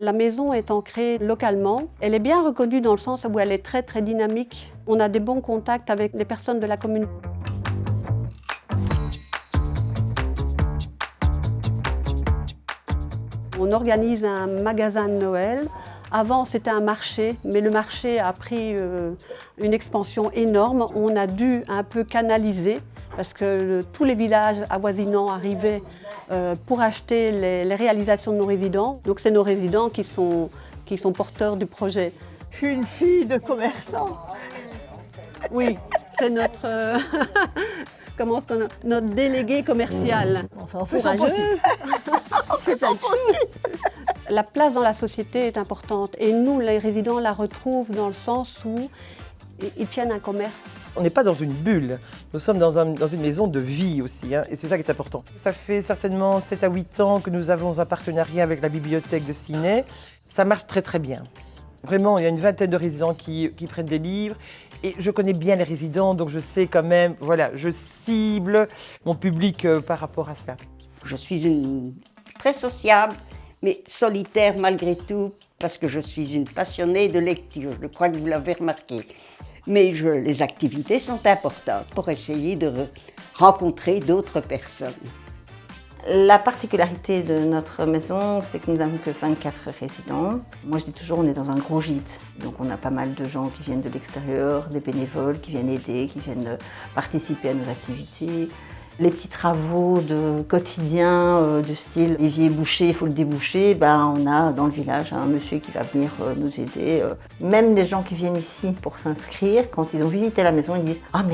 La maison est ancrée localement. Elle est bien reconnue dans le sens où elle est très très dynamique. On a des bons contacts avec les personnes de la commune. On organise un magasin de Noël. Avant, c'était un marché, mais le marché a pris une expansion énorme. On a dû un peu canaliser parce que tous les villages avoisinants arrivaient pour acheter les réalisations de nos résidents. Donc c'est nos résidents qui sont porteurs du projet. Je suis une fille de commerçant. Oui, c'est notre, notre délégué commercial. Enfin, on fait son possible. La place dans la société est importante et nous, les résidents, la retrouvent dans le sens où ils tiennent un commerce. On n'est pas dans une bulle, nous sommes dans une maison de vie aussi, et c'est ça qui est important. Ça fait certainement 7 à 8 ans que nous avons un partenariat avec la bibliothèque de Ciney. Ça marche très très bien. Vraiment, il y a une vingtaine de résidents qui prennent des livres et je connais bien les résidents, donc je sais quand même, voilà, je cible mon public par rapport à ça. Je suis très sociable, mais solitaire malgré tout, parce que je suis une passionnée de lecture, je crois que vous l'avez remarqué. Mais les activités sont importantes pour essayer de rencontrer d'autres personnes. La particularité de notre maison, c'est que nous n'avons que 24 résidents. Moi, je dis toujours, on est dans un gros gîte. Donc, on a pas mal de gens qui viennent de l'extérieur, des bénévoles qui viennent aider, qui viennent participer à nos activités. Les petits travaux de quotidien, du style l'évier bouché, il faut le déboucher, on a dans le village un monsieur qui va venir nous aider. Même les gens qui viennent ici pour s'inscrire, quand ils ont visité la maison, ils disent « Ah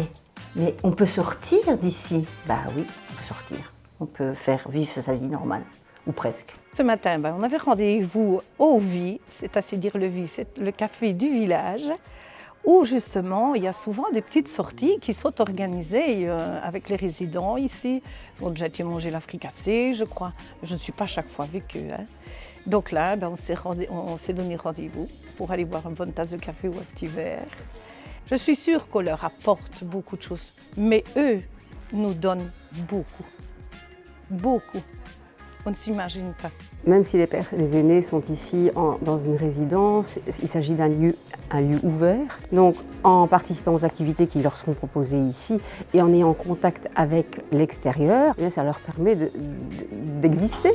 mais on peut sortir d'ici ?» Oui, on peut sortir. On peut faire vivre sa vie normale, ou presque. Ce matin, on avait rendez-vous au VI, c'est ainsi dire le VI, c'est le café du village, où justement il y a souvent des petites sorties qui sont organisées avec les résidents ici. Ils ont déjà été manger la fricassée, je crois. Je ne suis pas chaque fois avec eux. Donc là, on s'est donné rendez-vous pour aller boire une bonne tasse de café ou un petit verre. Je suis sûre qu'on leur apporte beaucoup de choses, mais eux nous donnent beaucoup. Beaucoup. On ne s'imagine pas. Même si les aînés sont ici dans une résidence, il s'agit d'un lieu ouvert. Donc, en participant aux activités qui leur seront proposées ici et en ayant contact avec l'extérieur, ça leur permet d'exister.